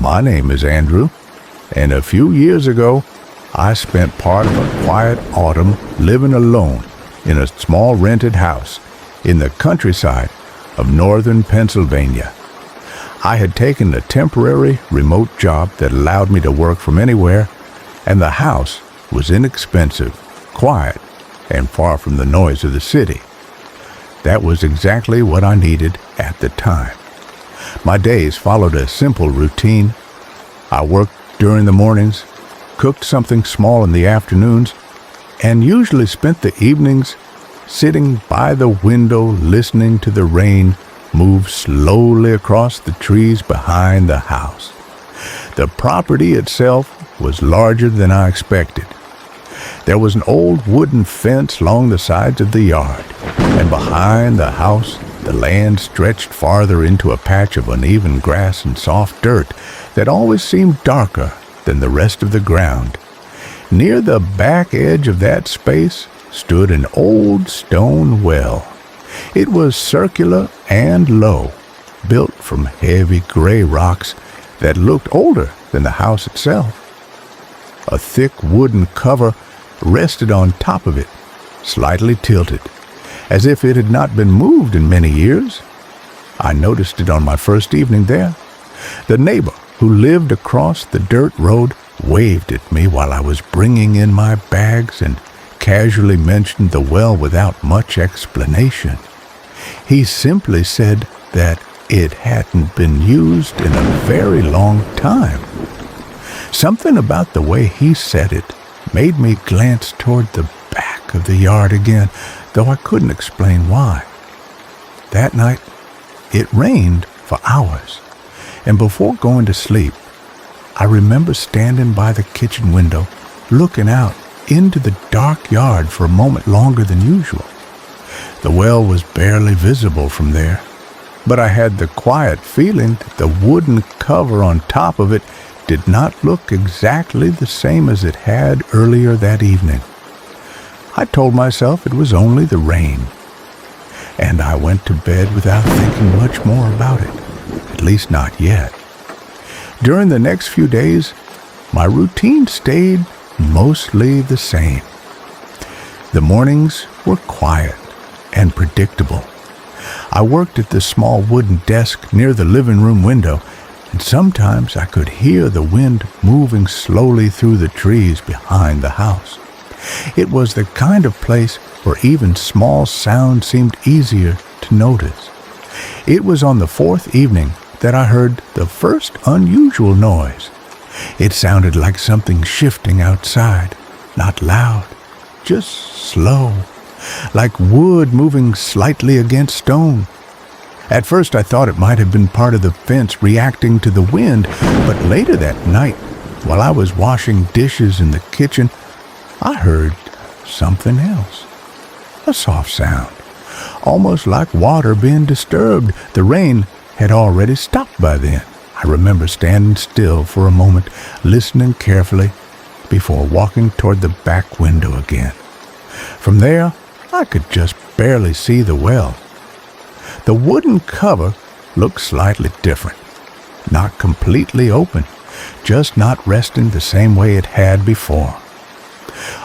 My name is Andrew, and a few years ago, I spent part of a quiet autumn living alone in a small rented house in the countryside of northern Pennsylvania. I had taken a temporary remote job that allowed me to work from anywhere, and the house was inexpensive, quiet, and far from the noise of the city. That was exactly what I needed at the time. My days followed a simple routine. I worked during the mornings, cooked something small in the afternoons, and usually spent the evenings sitting by the window listening to the rain move slowly across the trees behind the house. The property itself was larger than I expected. There was an old wooden fence along the sides of the yard, and behind the house the land stretched farther into a patch of uneven grass and soft dirt that always seemed darker than the rest of the ground. Near the back edge of that space stood an old stone well. It was circular and low, built from heavy gray rocks that looked older than the house itself. A thick wooden cover rested on top of it, slightly tilted, as if it had not been moved in many years. I noticed it on my first evening there. The neighbor who lived across the dirt road waved at me while I was bringing in my bags and casually mentioned the well without much explanation. He simply said that it hadn't been used in a very long time. Something about the way he said it made me glance toward the back of the yard again, though I couldn't explain why. That night, it rained for hours, and before going to sleep, I remember standing by the kitchen window, looking out into the dark yard for a moment longer than usual. The well was barely visible from there, but I had the quiet feeling that the wooden cover on top of it did not look exactly the same as it had earlier that evening. I told myself it was only the rain, and I went to bed without thinking much more about it, at least not yet. During the next few days, my routine stayed mostly the same. The mornings were quiet and predictable. I worked at the small wooden desk near the living room window, and sometimes I could hear the wind moving slowly through the trees behind the house. It was the kind of place where even small sounds seemed easier to notice. It was on the fourth evening that I heard the first unusual noise. It sounded like something shifting outside, not loud, just slow, like wood moving slightly against stone. At first I thought it might have been part of the fence reacting to the wind, but later that night, while I was washing dishes in the kitchen, I heard something else. A soft sound, almost like water being disturbed. The rain had already stopped by then. I remember standing still for a moment, listening carefully, before walking toward the back window again. From there, I could just barely see the well. The wooden cover looked slightly different, not completely open, just not resting the same way it had before.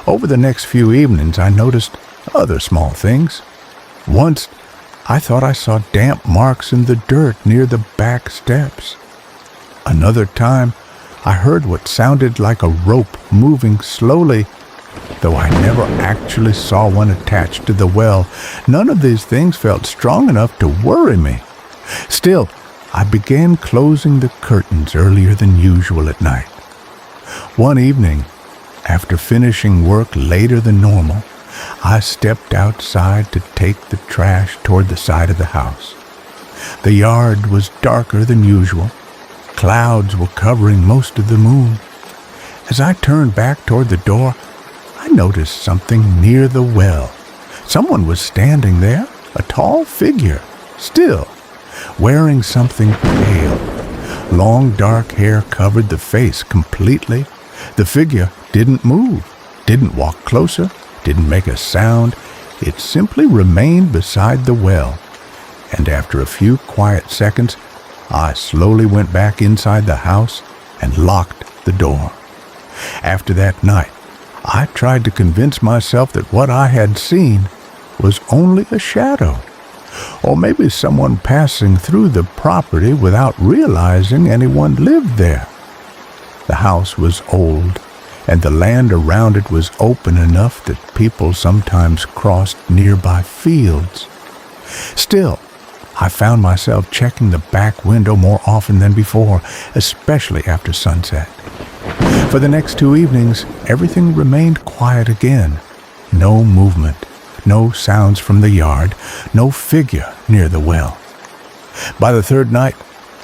Over the next few evenings, I noticed other small things. Once, I thought I saw damp marks in the dirt near the back steps. Another time, I heard what sounded like a rope moving slowly, though I never actually saw one attached to the well. None of these things felt strong enough to worry me. Still, I began closing the curtains earlier than usual at night. One evening, after finishing work later than normal, I stepped outside to take the trash toward the side of the house. The yard was darker than usual. Clouds were covering most of the moon. As I turned back toward the door, I noticed something near the well. Someone was standing there, a tall figure, still, wearing something pale. Long dark hair covered the face completely. The figure didn't move, didn't walk closer, didn't make a sound. It simply remained beside the well, and after a few quiet seconds, I slowly went back inside the house and locked the door. After that night, I tried to convince myself that what I had seen was only a shadow, or maybe someone passing through the property without realizing anyone lived there. The house was old, and the land around it was open enough that people sometimes crossed nearby fields. Still, I found myself checking the back window more often than before, especially after sunset. For the next 2 evenings, everything remained quiet again. No movement, no sounds from the yard, no figure near the well. By the third night,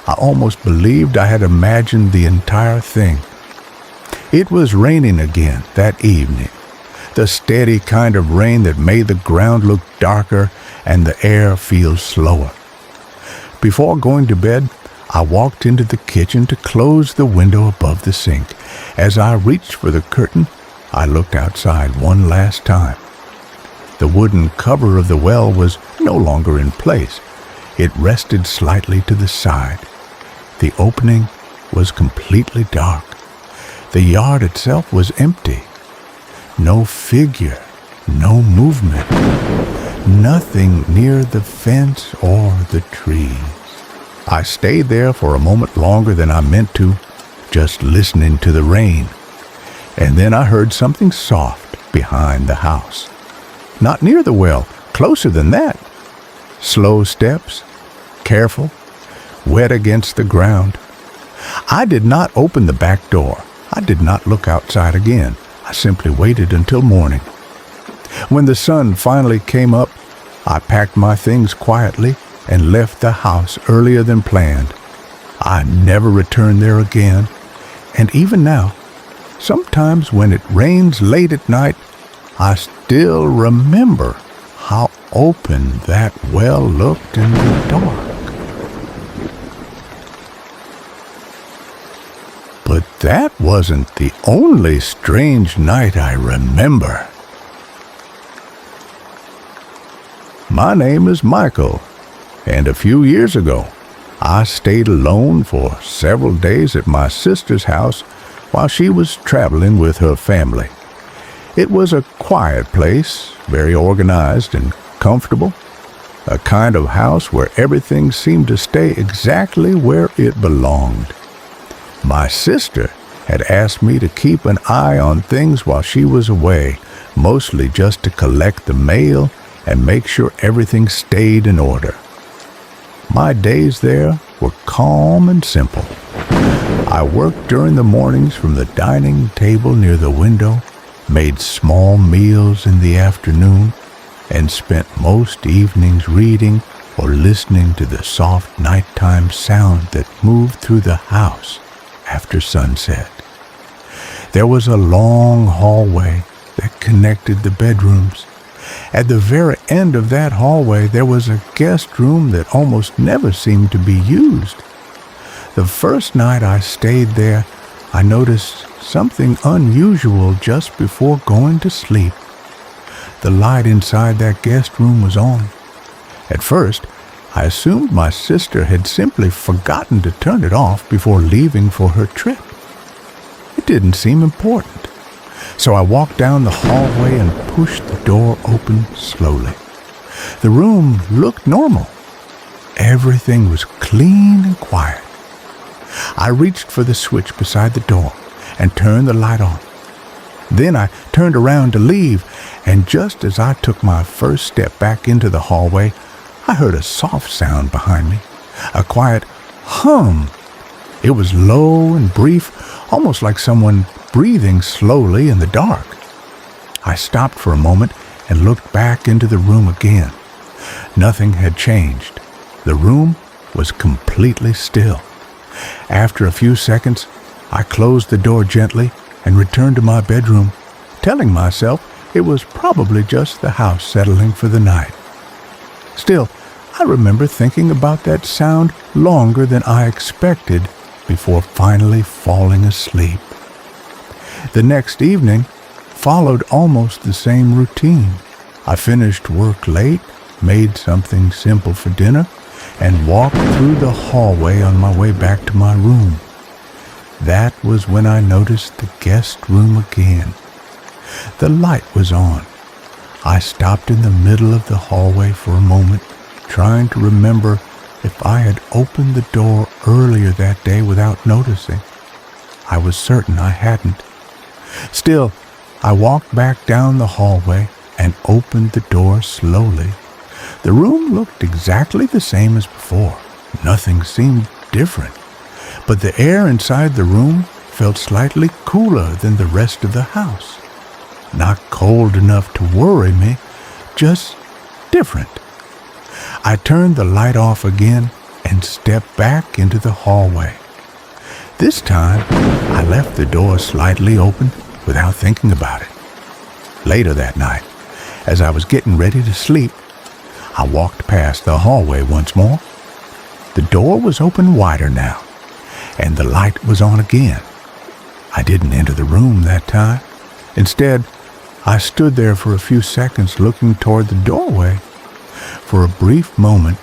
I almost believed I had imagined the entire thing. It was raining again that evening, the steady kind of rain that made the ground look darker and the air feel slower. Before going to bed, I walked into the kitchen to close the window above the sink. As I reached for the curtain, I looked outside one last time. The wooden cover of the well was no longer in place. It rested slightly to the side. The opening was completely dark. The yard itself was empty. No figure, no movement, nothing near the fence or the trees. I stayed there for a moment longer than I meant to, just listening to the rain. And then I heard something soft behind the house. Not near the well, closer than that. Slow steps, careful, wet against the ground. I did not open the back door. I did not look outside again. I simply waited until morning. When the sun finally came up, I packed my things quietly and left the house earlier than planned. I never returned there again, and even now, sometimes when it rains late at night, I still remember how open that well looked in the dark. But that wasn't the only strange night I remember. My name is Michael, and a few years ago, I stayed alone for several days at my sister's house while she was traveling with her family. It was a quiet place, very organized and comfortable, a kind of house where everything seemed to stay exactly where it belonged. My sister had asked me to keep an eye on things while she was away, mostly just to collect the mail and make sure everything stayed in order. My days there were calm and simple. I worked during the mornings from the dining table near the window, made small meals in the afternoon, and spent most evenings reading or listening to the soft nighttime sound that moved through the house after sunset. There was a long hallway that connected the bedrooms. At the very end of that hallway, there was a guest room that almost never seemed to be used. The first night I stayed there, I noticed something unusual just before going to sleep. The light inside that guest room was on. At first, I assumed my sister had simply forgotten to turn it off before leaving for her trip. It didn't seem important, so I walked down the hallway and pushed the door open slowly. The room looked normal. Everything was clean and quiet. I reached for the switch beside the door and turned the light on. Then I turned around to leave, and just as I took my first step back into the hallway, I heard a soft sound behind me, a quiet hum. It was low and brief, almost like someone breathing slowly in the dark. I stopped for a moment and looked back into the room again. Nothing had changed. The room was completely still. After a few seconds, I closed the door gently and returned to my bedroom, telling myself it was probably just the house settling for the night. Still, I remember thinking about that sound longer than I expected before finally falling asleep. The next evening followed almost the same routine. I finished work late, made something simple for dinner, and walked through the hallway on my way back to my room. That was when I noticed the guest room again. The light was on. I stopped in the middle of the hallway for a moment, trying to remember if I had opened the door earlier that day without noticing. I was certain I hadn't. Still, I walked back down the hallway and opened the door slowly. The room looked exactly the same as before. Nothing seemed different. But the air inside the room felt slightly cooler than the rest of the house. Not cold enough to worry me, just different. I turned the light off again and stepped back into the hallway. This time, I left the door slightly open without thinking about it. Later that night, as I was getting ready to sleep, I walked past the hallway once more. The door was open wider now, and the light was on again. I didn't enter the room that time. Instead, I stood there for a few seconds looking toward the doorway. For a brief moment,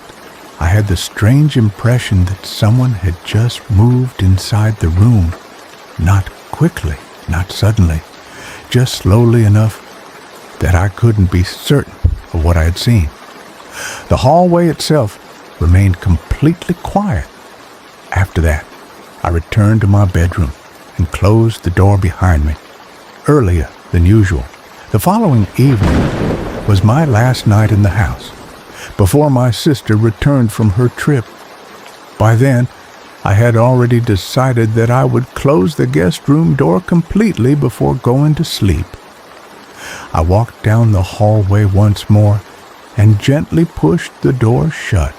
I had the strange impression that someone had just moved inside the room. Not quickly, not suddenly, just slowly enough that I couldn't be certain of what I had seen. The hallway itself remained completely quiet. After that, I returned to my bedroom and closed the door behind me. Earlier than usual, the following evening was my last night in the house, before my sister returned from her trip. By then, I had already decided that I would close the guest room door completely before going to sleep. I walked down the hallway once more and gently pushed the door shut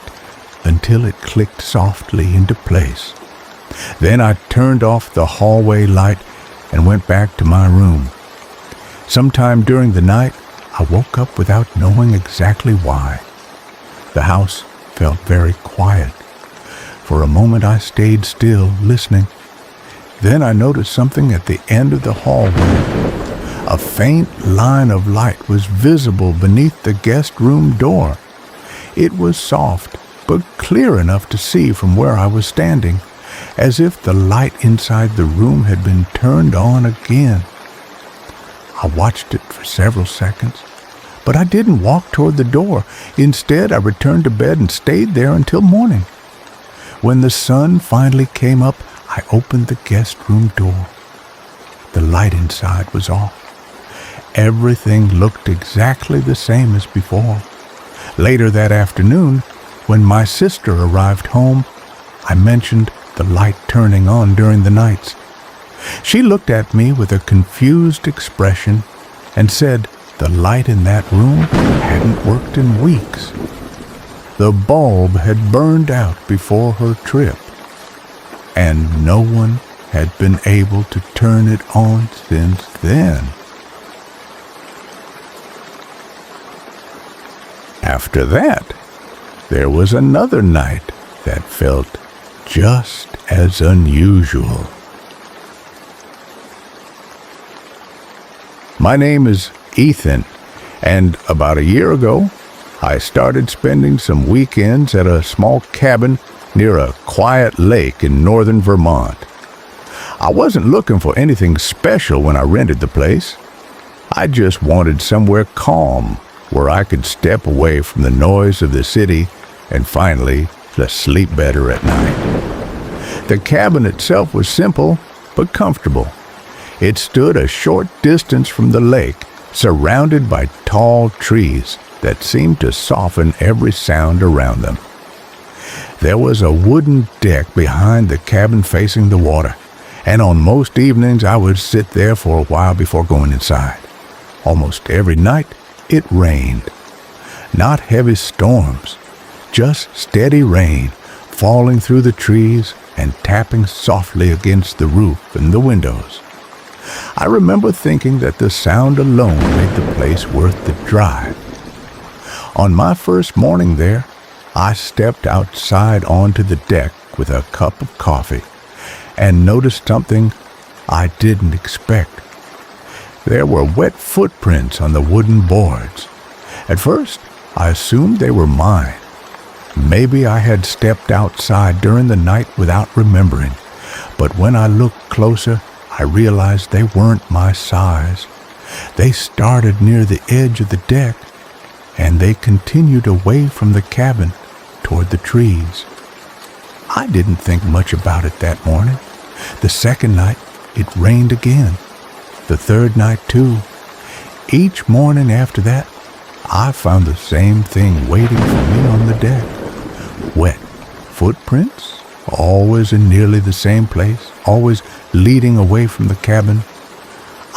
until it clicked softly into place. Then I turned off the hallway light and went back to my room. Sometime during the night, I woke up without knowing exactly why. The house felt very quiet. For a moment I stayed still, listening. Then I noticed something at the end of the hallway. A faint line of light was visible beneath the guest room door. It was soft, but clear enough to see from where I was standing, as if the light inside the room had been turned on again. I watched it for several seconds, but I didn't walk toward the door. Instead, I returned to bed and stayed there until morning. When the sun finally came up, I opened the guest room door. The light inside was off. Everything looked exactly the same as before. Later that afternoon, when my sister arrived home, I mentioned the light turning on during the nights. She looked at me with a confused expression and said the light in that room hadn't worked in weeks. The bulb had burned out before her trip, and no one had been able to turn it on since then. After that, there was another night that felt just as unusual. My name is Ethan, and about a year ago, I started spending some weekends at a small cabin near a quiet lake in northern Vermont. I wasn't looking for anything special when I rented the place. I just wanted somewhere calm where I could step away from the noise of the city and finally just sleep better at night. The cabin itself was simple but comfortable. It stood a short distance from the lake, surrounded by tall trees that seemed to soften every sound around them. There was a wooden deck behind the cabin facing the water, and on most evenings I would sit there for a while before going inside. Almost every night it rained. Not heavy storms, just steady rain falling through the trees and tapping softly against the roof and the windows. I remember thinking that the sound alone made the place worth the drive. On my first morning there, I stepped outside onto the deck with a cup of coffee and noticed something I didn't expect. There were wet footprints on the wooden boards. At first, I assumed they were mine. Maybe I had stepped outside during the night without remembering, but when I looked closer, I realized they weren't my size. They started near the edge of the deck, and they continued away from the cabin toward the trees. I didn't think much about it that morning. The second night, it rained again. The third night, too. Each morning after that, I found the same thing waiting for me on the deck. Wet footprints, always in nearly the same place, always leading away from the cabin.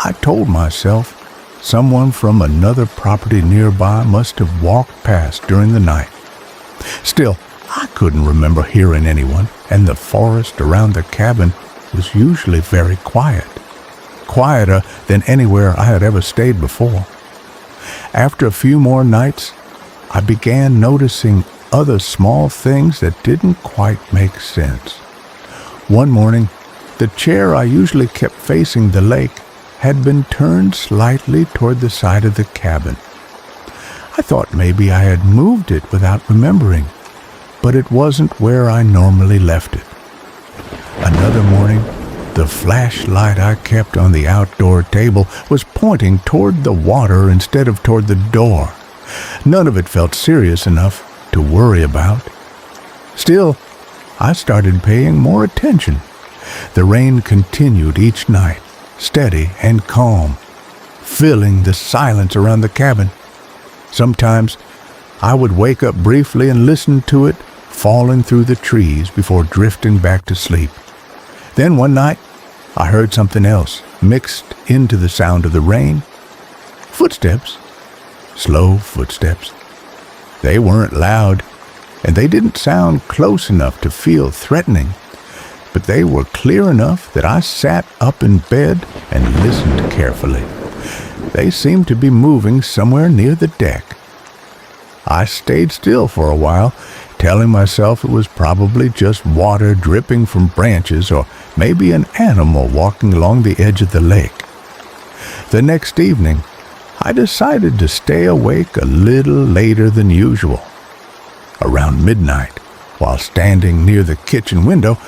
I told myself someone from another property nearby must have walked past during the night. Still, I couldn't remember hearing anyone, and the forest around the cabin was usually very quiet, quieter than anywhere I had ever stayed before. After a few more nights, I began noticing other small things that didn't quite make sense. One morning, the chair I usually kept facing the lake had been turned slightly toward the side of the cabin. I thought maybe I had moved it without remembering, but it wasn't where I normally left it. Another morning, the flashlight I kept on the outdoor table was pointing toward the water instead of toward the door. None of it felt serious enough to worry about. Still, I started paying more attention. The rain continued each night, steady and calm, filling the silence around the cabin. Sometimes I would wake up briefly and listen to it falling through the trees before drifting back to sleep. Then one night, I heard something else mixed into the sound of the rain. Footsteps. Slow footsteps. They weren't loud, and they didn't sound close enough to feel threatening, but they were clear enough that I sat up in bed and listened carefully. They seemed to be moving somewhere near the deck. I stayed still for a while, telling myself it was probably just water dripping from branches or maybe an animal walking along the edge of the lake. The next evening, I decided to stay awake a little later than usual. Around midnight, while standing near the kitchen window,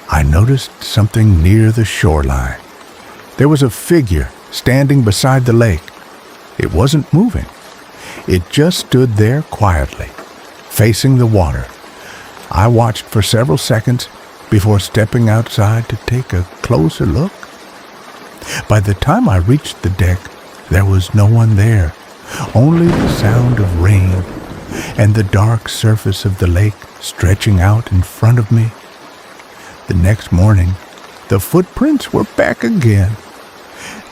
I noticed something near the shoreline. There was a figure standing beside the lake. It wasn't moving. It just stood there quietly, facing the water. I watched for several seconds before stepping outside to take a closer look. By the time I reached the deck, there was no one there, only the sound of rain and the dark surface of the lake stretching out in front of me. The next morning, the footprints were back again.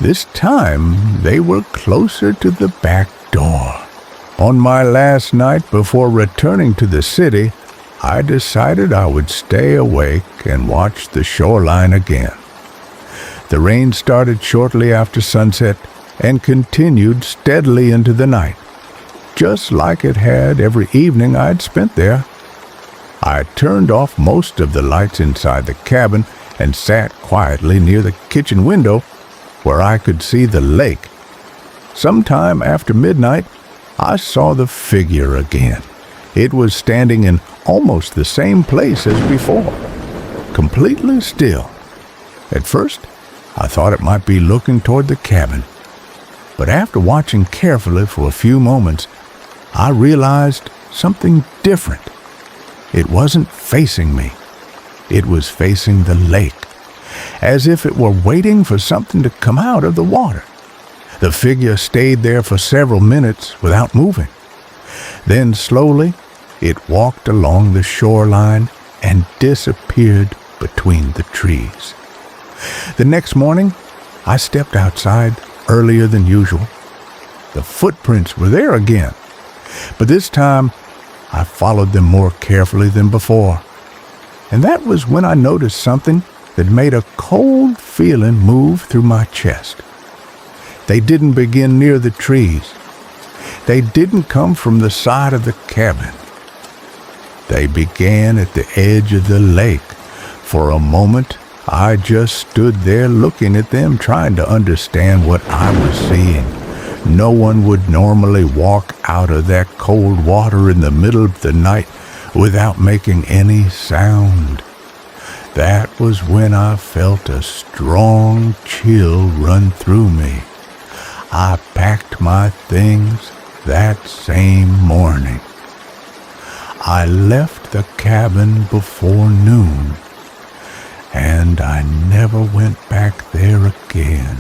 This time, they were closer to the back door. On my last night before returning to the city, I decided I would stay awake and watch the shoreline again. The rain started shortly after sunset and continued steadily into the night, just like it had every evening I'd spent there. I turned off most of the lights inside the cabin and sat quietly near the kitchen window where I could see the lake. Sometime after midnight, I saw the figure again. It was standing in almost the same place as before, completely still. At first, I thought it might be looking toward the cabin, but after watching carefully for a few moments, I realized something different. It wasn't facing me. It was facing the lake, as if it were waiting for something to come out of the water. The figure stayed there for several minutes without moving. Then slowly, it walked along the shoreline and disappeared between the trees. The next morning, I stepped outside earlier than usual. The footprints were there again, but this time I followed them more carefully than before. And that was when I noticed something that made a cold feeling move through my chest. They didn't begin near the trees. They didn't come from the side of the cabin. They began at the edge of the lake. For a moment, I just stood there looking at them, trying to understand what I was seeing. No one would normally walk out of that cold water in the middle of the night without making any sound. That was when I felt a strong chill run through me. I packed my things that same morning. I left the cabin before noon, and I never went back there again.